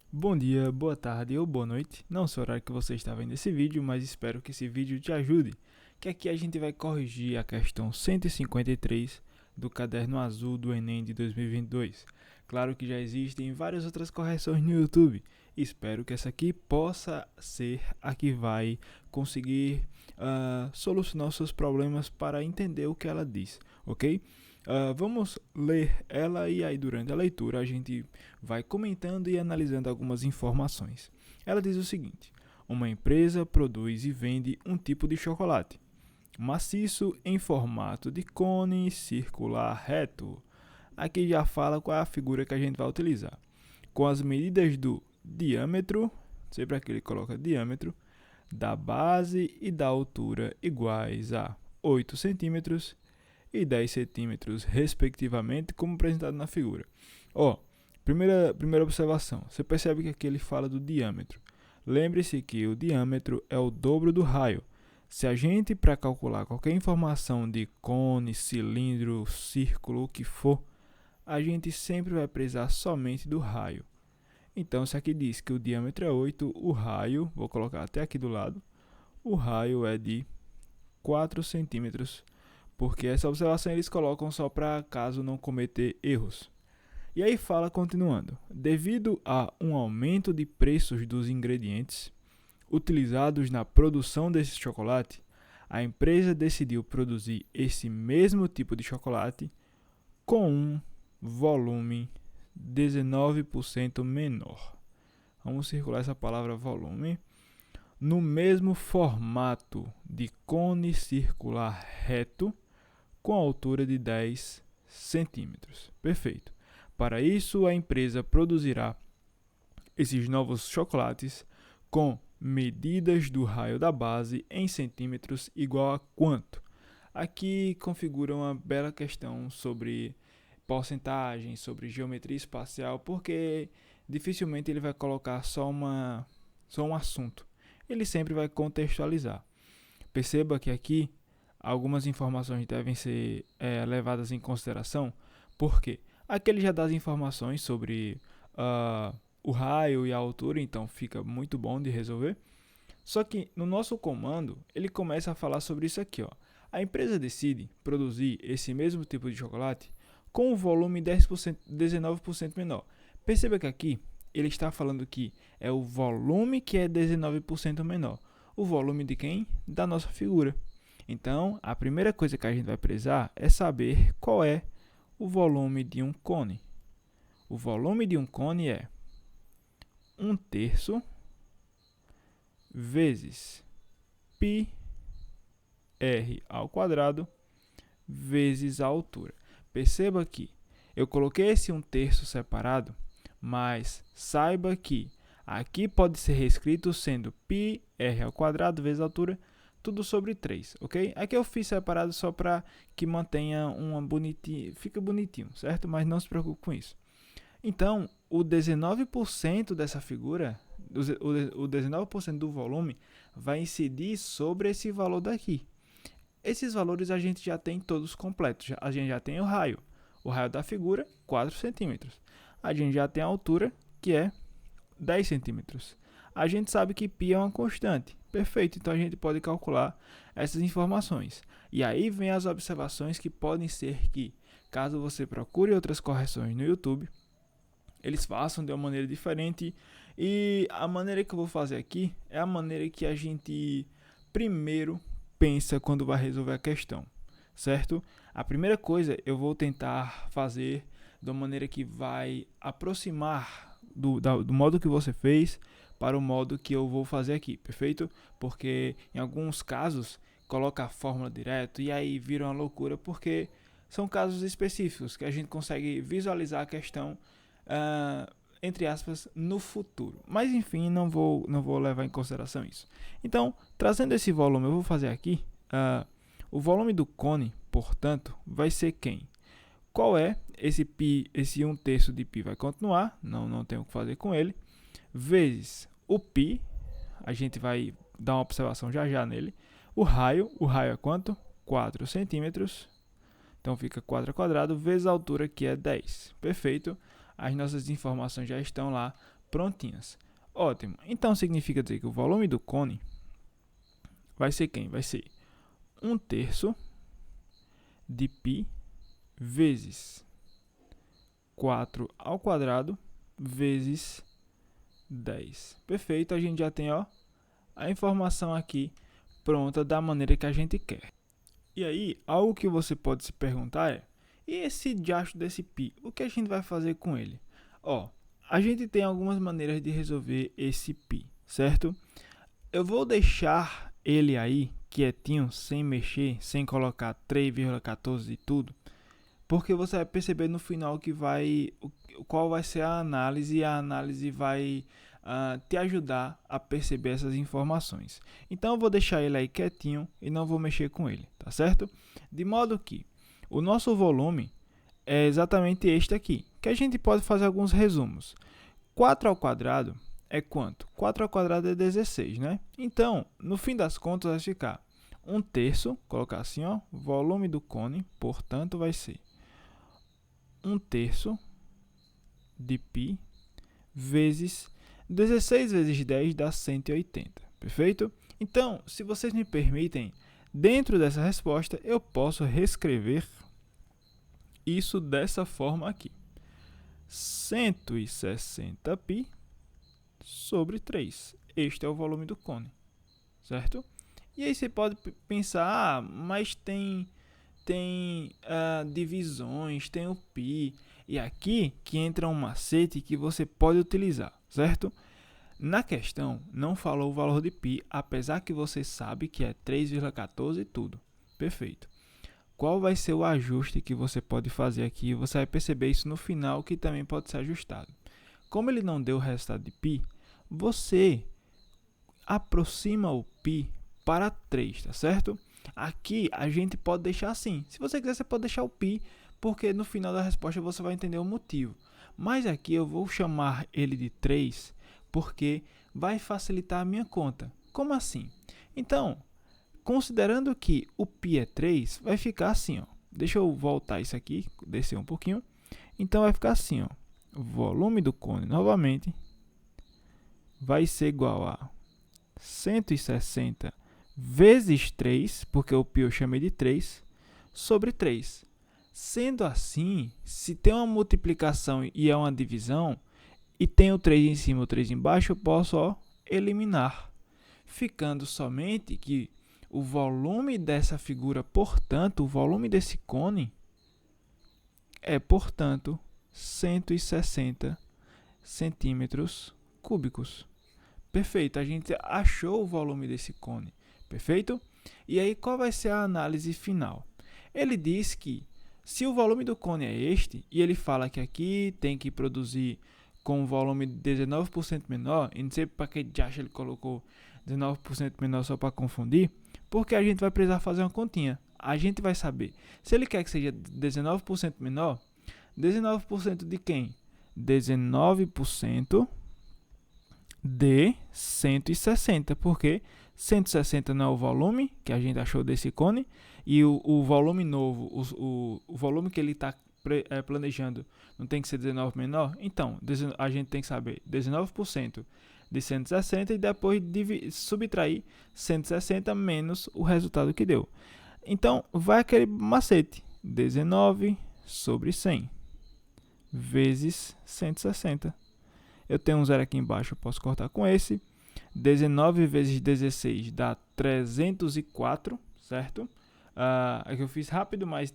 Bom dia, boa tarde ou boa noite. Não sei o horário que você está vendo esse vídeo, mas espero que esse vídeo te ajude. Que aqui a gente vai corrigir a questão 153 do caderno azul do Enem de 2022. Claro que já existem várias outras correções no YouTube. Espero que essa aqui possa ser a que vai conseguir solucionar os seus problemas para entender o que ela diz, ok? Vamos ler ela e aí durante a leitura a gente vai comentando e analisando algumas informações. Ela diz o seguinte: uma empresa produz e vende um tipo de chocolate maciço em formato de cone circular reto. Aqui já fala qual é a figura que a gente vai utilizar. Com as medidas do diâmetro, sempre aqui ele coloca diâmetro, da base e da altura iguais a 8 centímetros e 10 centímetros, respectivamente, como apresentado na figura. Primeira observação, você percebe que aqui ele fala do diâmetro. Lembre-se que o diâmetro é o dobro do raio. Se a gente, para calcular qualquer informação de cone, cilindro, círculo, o que for, a gente sempre vai precisar somente do raio. Então, se aqui diz que o diâmetro é 8, o raio, vou colocar até aqui do lado, o raio é de 4 centímetros, porque essa observação eles colocam só para caso não cometer erros. E aí fala continuando: devido a um aumento de preços dos ingredientes utilizados na produção desse chocolate, a empresa decidiu produzir esse mesmo tipo de chocolate com um volume 19% menor. Vamos circular essa palavra volume. No mesmo formato de cone circular reto, com altura de 10 centímetros. Perfeito. Para isso, a empresa produzirá esses novos chocolates com medidas do raio da base em centímetros igual a quanto? Aqui configura uma bela questão sobre porcentagem, sobre geometria espacial, porque dificilmente ele vai colocar só um assunto. Ele sempre vai contextualizar. Perceba que aqui algumas informações devem ser levadas em consideração, porque aqui ele já dá as informações sobre o raio e a altura, então fica muito bom de resolver. Só que no nosso comando, ele começa a falar sobre isso aqui. A empresa decide produzir esse mesmo tipo de chocolate com um volume 19% menor. Perceba que aqui ele está falando que é o volume que é 19% menor. O volume de quem? Da nossa figura. Então, a primeira coisa que a gente vai precisar é saber qual é o volume de um cone. O volume de um cone é 1/3 vezes πr ao quadrado vezes a altura. Perceba que eu coloquei esse 1/3 separado, mas saiba que aqui pode ser reescrito sendo πr ao quadrado vezes a altura, tudo sobre 3, ok? Aqui eu fiz separado só para que mantenha uma bonitinha, fica bonitinho, certo? Mas não se preocupe com isso. Então, o 19% dessa figura, o 19% do volume, vai incidir sobre esse valor daqui. Esses valores a gente já tem todos completos. A gente já tem o raio da figura, 4 centímetros. A gente já tem a altura, que é 10 centímetros. A gente sabe que π é uma constante. Perfeito, então a gente pode calcular essas informações. E aí vem as observações que podem ser que, caso você procure outras correções no YouTube, eles façam de uma maneira diferente. E a maneira que eu vou fazer aqui é a maneira que a gente primeiro pensa quando vai resolver a questão, certo? A primeira coisa eu vou tentar fazer de uma maneira que vai aproximar do modo que você fez para o modo que eu vou fazer aqui, perfeito? Porque em alguns casos coloca a fórmula direto e aí vira uma loucura, porque são casos específicos que a gente consegue visualizar a questão entre aspas, no futuro. Mas enfim, não vou levar em consideração isso. Então, trazendo esse volume, eu vou fazer aqui. O volume do cone, portanto, vai ser quem? Qual é esse π? Esse 1/3 de π vai continuar, não tenho o que fazer com ele, vezes o π, a gente vai dar uma observação já nele. O raio é quanto? 4 centímetros, então fica 4 ao quadrado, vezes a altura, que é 10. Perfeito. As nossas informações já estão lá prontinhas. Ótimo. Então significa dizer que o volume do cone vai ser quem? Vai ser 1/3 de π vezes 4 ao quadrado vezes 10. Perfeito, a gente já tem a informação aqui pronta da maneira que a gente quer. E aí, algo que você pode se perguntar é, e esse diacho desse π, o que a gente vai fazer com ele? A gente tem algumas maneiras de resolver esse π, certo? Eu vou deixar ele aí quietinho, sem mexer, sem colocar 3,14 e tudo, porque você vai perceber no final que qual vai ser a análise, e a análise vai te ajudar a perceber essas informações. Então eu vou deixar ele aí quietinho e não vou mexer com ele, tá certo? De modo que o nosso volume é exatamente este aqui, que a gente pode fazer alguns resumos. 4 ao quadrado é quanto? 4 ao quadrado é 16, né? Então, no fim das contas, vai ficar 1/3, colocar assim, volume do cone, portanto, vai ser 1/3 de π vezes 16 vezes 10 dá 180, perfeito? Então, se vocês me permitem, dentro dessa resposta, eu posso reescrever isso dessa forma aqui. 160π sobre 3. Este é o volume do cone, certo? E aí você pode pensar, mas tem divisões, tem o π. E aqui que entra um macete que você pode utilizar, certo? Na questão, não falou o valor de π, apesar que você sabe que é 3,14 e tudo. Perfeito. Qual vai ser o ajuste que você pode fazer aqui? Você vai perceber isso no final, que também pode ser ajustado. Como ele não deu o resultado de π, você aproxima o π para 3, tá certo? Aqui a gente pode deixar assim. Se você quiser, você pode deixar o π, porque no final da resposta você vai entender o motivo. Mas aqui eu vou chamar ele de 3, porque vai facilitar a minha conta. Como assim? Então, considerando que o π é 3, vai ficar assim, Deixa eu voltar isso aqui, descer um pouquinho. Então, vai ficar assim, O volume do cone, novamente, vai ser igual a 160 vezes 3, porque o π eu chamei de 3, sobre 3. Sendo assim, se tem uma multiplicação e é uma divisão, e tem o 3 em cima e o 3 embaixo, eu posso eliminar, ficando somente que o volume dessa figura, portanto, o volume desse cone é, portanto, 160 centímetros cúbicos. Perfeito, a gente achou o volume desse cone, perfeito? E aí, qual vai ser a análise final? Ele diz que se o volume do cone é este, e ele fala que aqui tem que produzir com um volume 19% menor, e não sei para que de acha ele colocou 19% menor só para confundir, porque a gente vai precisar fazer uma continha. A gente vai saber, se ele quer que seja 19% menor, 19% de quem? 19% de 160, porque 160 não é o volume que a gente achou desse cone, e o volume novo, o volume que ele está planejando não tem que ser 19 menor? Então, a gente tem que saber 19% de 160 e depois subtrair 160 menos o resultado que deu. Então, vai aquele macete, 19 sobre 100 vezes 160. Eu tenho um zero aqui embaixo, eu posso cortar com esse. 19 vezes 16 dá 304, certo? Aqui eu fiz rápido, mas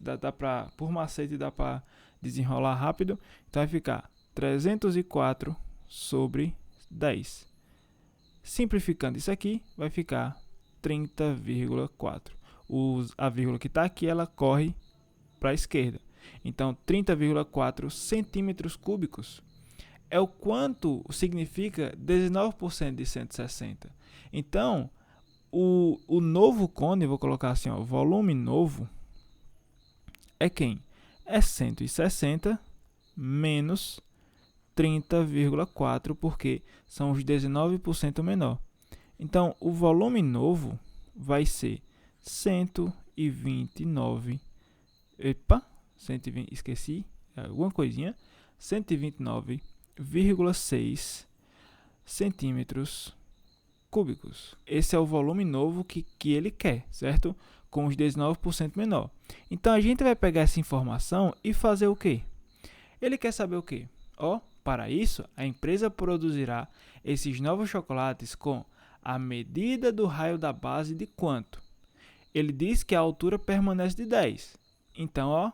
por macete dá para desenrolar rápido. Então vai ficar 304 sobre 10. Simplificando isso aqui, vai ficar 30,4. A vírgula que está aqui, ela corre para a esquerda. Então, 30,4 centímetros cúbicos é o quanto significa 19% de 160. Então, o novo cone, vou colocar assim, o volume novo, é quem? É 160 menos 30,4, porque são os 19% menor. Então, o volume novo vai ser 129. Epa, 120, esqueci alguma coisinha. 129,6 centímetros cúbicos. Esse é o volume novo que ele quer, certo? Com os 19% menor. Então, a gente vai pegar essa informação e fazer o quê? Ele quer saber o quê? Para isso, a empresa produzirá esses novos chocolates com a medida do raio da base de quanto? Ele diz que a altura permanece de 10. Então,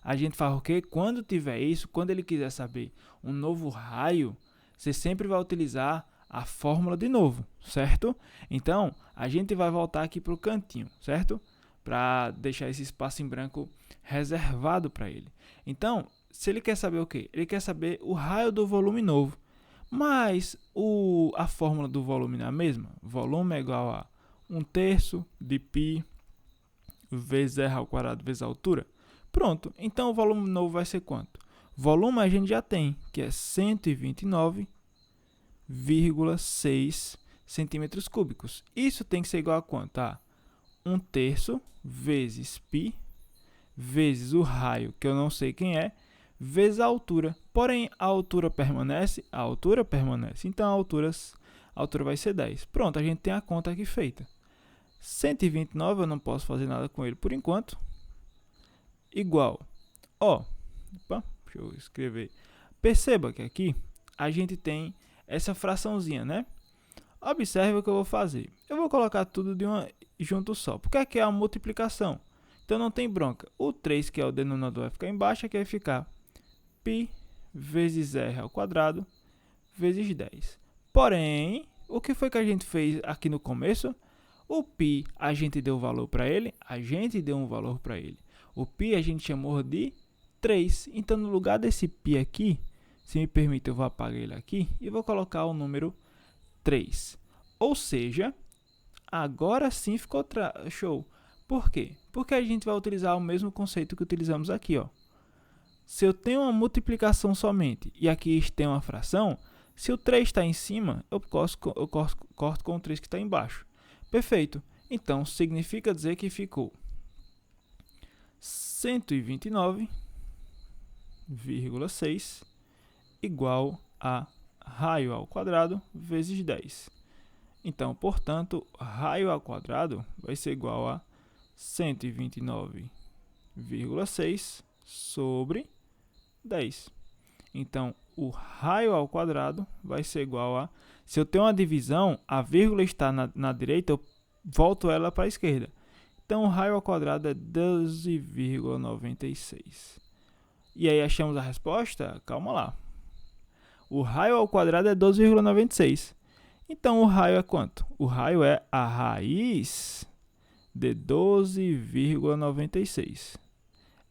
a gente faz o quê? Quando tiver isso, quando ele quiser saber um novo raio, você sempre vai utilizar a fórmula de novo, certo? Então, a gente vai voltar aqui para o cantinho, certo? Para deixar esse espaço em branco reservado para ele. Então, se ele quer saber o quê? Ele quer saber o raio do volume novo. Mas a fórmula do volume não é a mesma? Volume é igual a 1/3 de π vezes r ao quadrado vezes a altura. Pronto, então o volume novo vai ser quanto? Volume a gente já tem, que é 129,6 centímetros cúbicos. Isso tem que ser igual a quanto? 1/3 vezes π vezes o raio, que eu não sei quem é, vezes a altura. Porém, a altura permanece? A altura permanece. Então, a altura vai ser 10. Pronto, a gente tem a conta aqui feita. 129, eu não posso fazer nada com ele por enquanto. Igual. Deixa eu escrever. Perceba que aqui a gente tem essa fraçãozinha, né? Observe o que eu vou fazer. Eu vou colocar tudo de uma junto só. Porque aqui é a multiplicação. Então, não tem bronca. O 3, que é o denominador, vai ficar embaixo. Aqui vai ficar π vezes r ao quadrado vezes 10. Porém, o que foi que a gente fez aqui no começo? O π, a gente deu valor para ele. O π a gente chamou de 3. Então, no lugar desse π aqui, se me permite, eu vou apagar ele aqui e vou colocar o número 3. Ou seja, agora sim ficou show. Por quê? Porque a gente vai utilizar o mesmo conceito que utilizamos aqui. Se eu tenho uma multiplicação somente e aqui tem uma fração, se o 3 está em cima, eu corto com o 3 que está embaixo. Perfeito. Então, significa dizer que ficou 129,6 igual a raio ao quadrado vezes 10. Então, portanto, raio ao quadrado vai ser igual a 129,6 sobre 10. Então, o raio ao quadrado vai ser igual a... Se eu tenho uma divisão, a vírgula está na direita, eu volto ela para a esquerda. Então, o raio ao quadrado é 12,96. E aí, achamos a resposta? Calma lá. O raio ao quadrado é 12,96. Então, o raio é quanto? O raio é a raiz de 12,96.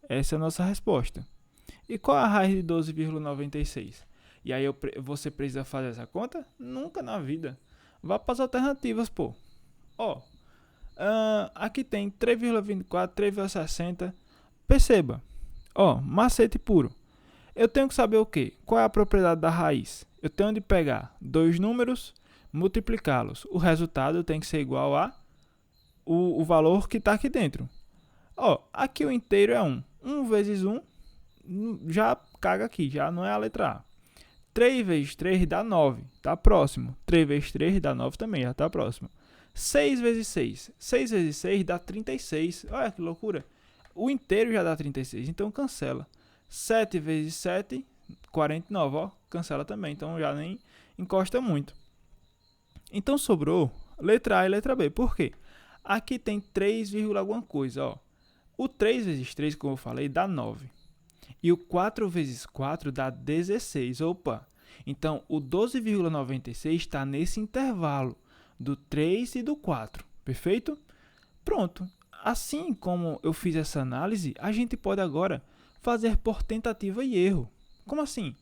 Essa é a nossa resposta. E qual é a raiz de 12,96? E aí você precisa fazer essa conta? Nunca na vida. Vá para as alternativas, pô. Aqui tem 3,24, 3,60. Perceba. Macete puro. Eu tenho que saber o quê? Qual é a propriedade da raiz? Eu tenho de pegar dois números, multiplicá-los. O resultado tem que ser igual a o valor que está aqui dentro. Aqui o inteiro é 1. 1 vezes 1 já caga aqui, já não é a letra A. 3 vezes 3 dá 9, tá próximo. 3 vezes 3 dá 9 também, já tá próximo. 6 vezes 6. 6 vezes 6 dá 36. Olha que loucura. O inteiro já dá 36, então cancela. 7 vezes 7, 49, cancela também, então já nem encosta muito. Então sobrou letra A e letra B. Por quê? Aqui tem 3, alguma coisa, O 3 vezes 3, como eu falei, dá 9. E o 4 vezes 4 dá 16. Então, o 12,96 está nesse intervalo do 3 e do 4. Perfeito? Pronto. Assim como eu fiz essa análise, a gente pode agora fazer por tentativa e erro. Como assim?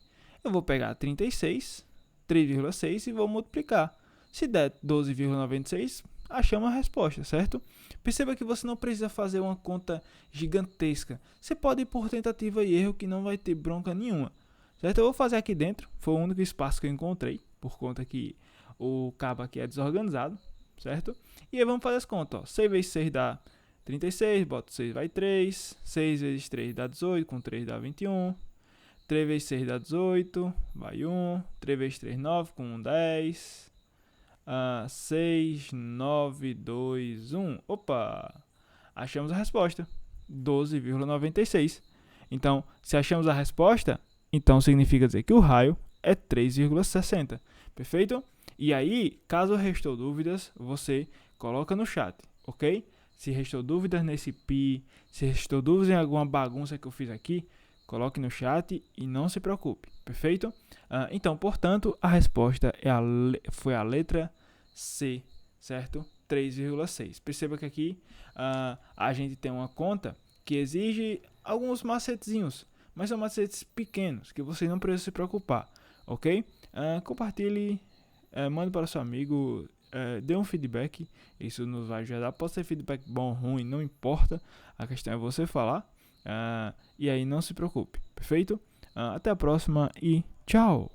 Eu vou pegar 36, 3,6 e vou multiplicar. Se der 12,96, achamos a resposta, certo? Perceba que você não precisa fazer uma conta gigantesca. Você pode ir por tentativa e erro que não vai ter bronca nenhuma. Certo? Eu vou fazer aqui dentro. Foi o único espaço que eu encontrei, por conta que o cabo aqui é desorganizado, certo? E aí vamos fazer as contas. 6 vezes 6 dá 36, boto 6 vai 3. 6 vezes 3 dá 18, com 3 dá 21. 3 vezes 6 dá 18, vai 1. 3 vezes 3, 9, com 1, 10. 6, 9, 2, 1. Opa! Achamos a resposta, 12,96. Então, se achamos a resposta, então significa dizer que o raio é 3,60. Perfeito? E aí, caso restou dúvidas, você coloca no chat, ok? Se restou dúvidas nesse pi, se restou dúvidas em alguma bagunça que eu fiz aqui, coloque no chat e não se preocupe, perfeito? Então, portanto, a resposta foi a letra C, certo? 3,6. Perceba que aqui a gente tem uma conta que exige alguns macetezinhos, mas são macetes pequenos, que você não precisa se preocupar, ok? Compartilhe, mande para o seu amigo, dê um feedback, isso nos vai ajudar. Pode ser feedback bom ou ruim, não importa, a questão é você falar, e aí não se preocupe, perfeito? Até a próxima e tchau!